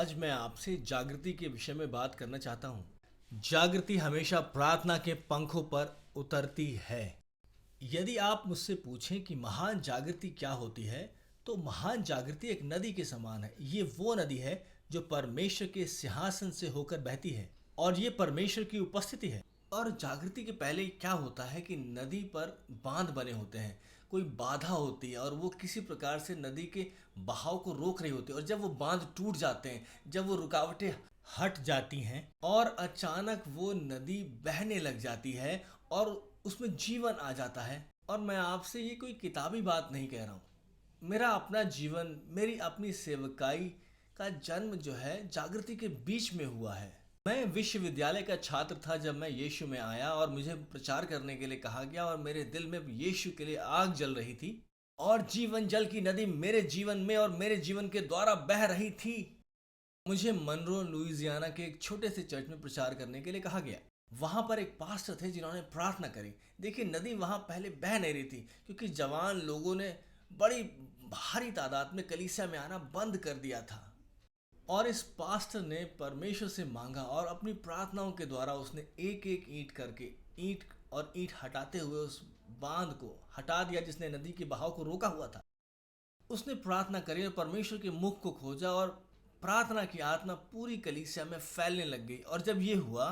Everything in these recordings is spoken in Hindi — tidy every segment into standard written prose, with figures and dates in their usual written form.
आज मैं आपसे जागृति के विषय में बात करना चाहता हूँ। जागृति हमेशा प्रार्थना के पंखों पर उतरती है। यदि आप मुझसे पूछें कि महान जागृति क्या होती है, तो महान जागृति एक नदी के समान है। ये वो नदी है जो परमेश्वर के सिंहासन से होकर बहती है और ये परमेश्वर की उपस्थिति है। और जागृति के पहले क्या होता है कि नदी पर बांध बने होते हैं, कोई बाधा होती है और वो किसी प्रकार से नदी के बहाव को रोक रही होती है। और जब वो बांध टूट जाते हैं, जब वो रुकावटें हट जाती हैं और अचानक वो नदी बहने लग जाती है और उसमें जीवन आ जाता है। और मैं आपसे ये कोई किताबी बात नहीं कह रहा हूँ। मेरा अपना जीवन, मेरी अपनी सेवकाई का जन्म जो है जागृति के बीच में हुआ है। मैं विश्वविद्यालय का छात्र था जब मैं यीशु में आया और मुझे प्रचार करने के लिए कहा गया और मेरे दिल में यीशु के लिए आग जल रही थी और जीवन जल की नदी मेरे जीवन में और मेरे जीवन के द्वारा बह रही थी। मुझे मनरो लुइसियाना के एक छोटे से चर्च में प्रचार करने के लिए कहा गया। वहां पर एक पास्टर थे जिन्होंने प्रार्थना करी। देखिए, नदी वहां पहले बह नहीं रही थी क्योंकि जवान लोगों ने बड़ी भारी तादाद में कलीसिया में आना बंद कर दिया था। और इस पास्टर ने परमेश्वर से मांगा और अपनी प्रार्थनाओं के द्वारा उसने एक एक ईंट करके ईंट और ईंट हटाते हुए उस बांध को हटा दिया जिसने नदी के बहाव को रोका हुआ था। उसने प्रार्थना करी और परमेश्वर के मुख को खोजा और प्रार्थना की आत्मा पूरी कलीसिया में फैलने लग गई। और जब ये हुआ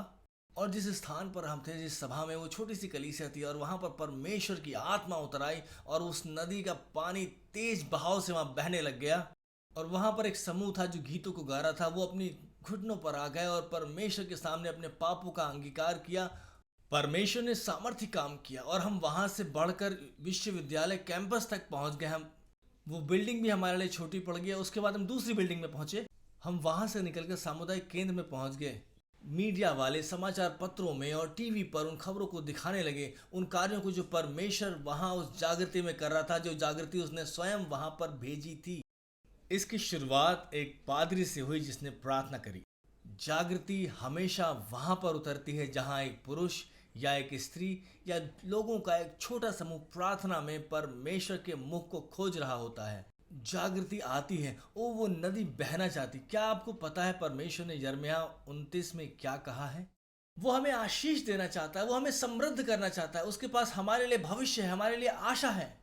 और जिस स्थान पर हम थे, जिस सभा में, वो छोटी सी कलीसिया थी और वहां पर परमेश्वर की आत्मा उतर आई और उस नदी का पानी तेज बहाव से वहां बहने लग गया। और वहां पर एक समूह था जो गीतों को गा रहा था। वो अपनी घुटनों पर आ गए और परमेश्वर के सामने अपने पापों का अंगीकार किया। परमेश्वर ने सामर्थ्य काम किया और हम वहां से बढ़कर विश्वविद्यालय कैंपस तक पहुंच गए। हम वो बिल्डिंग भी हमारे लिए छोटी पड़ गई। उसके बाद हम दूसरी बिल्डिंग में पहुंचे। हम वहां से निकलकर सामुदायिक केंद्र में पहुंच गए। मीडिया वाले समाचार पत्रों में और टीवी पर उन खबरों को दिखाने लगे, उन कार्यों को जो परमेश्वर वहां उस जागृति में कर रहा था, जो जागृति उसने स्वयं वहां पर भेजी थी। इसकी शुरुआत एक पादरी से हुई जिसने प्रार्थना करी। जागृति हमेशा वहां पर उतरती है जहां एक पुरुष या एक स्त्री या लोगों का एक छोटा समूह प्रार्थना में परमेश्वर के मुख को खोज रहा होता है। जागृति आती है, ओ वो नदी बहना चाहती। क्या आपको पता है परमेश्वर ने यिर्मयाह 29 में क्या कहा है? वो हमें आशीष देना चाहता है, वो हमें समृद्ध करना चाहता है। उसके पास हमारे लिए भविष्य है, हमारे लिए आशा है।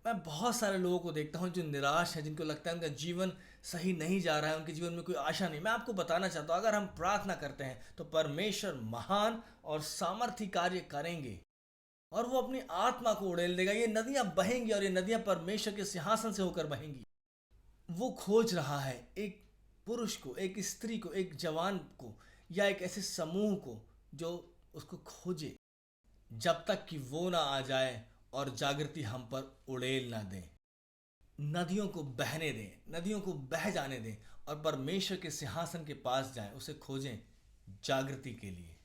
मैं बहुत सारे लोगों को देखता हूँ जो निराश है, जिनको लगता है उनका जीवन सही नहीं जा रहा है, उनके जीवन में कोई आशा नहीं। मैं आपको बताना चाहता हूँ, अगर हम प्रार्थना करते हैं तो परमेश्वर महान और सामर्थी कार्य करेंगे और वो अपनी आत्मा को उड़ेल देगा। ये नदियां बहेंगी और ये नदियां परमेश्वर के सिंहासन से होकर बहेंगी। वो खोज रहा है एक पुरुष को, एक स्त्री को, एक जवान को या एक ऐसे समूह को जो उसको खोजे जब तक कि वो ना आ जाए और जागृति हम पर उड़ेल ना दे। नदियों को बहने दें, नदियों को बह जाने दें और परमेश्वर के सिंहासन के पास जाएं, उसे खोजें जागृति के लिए।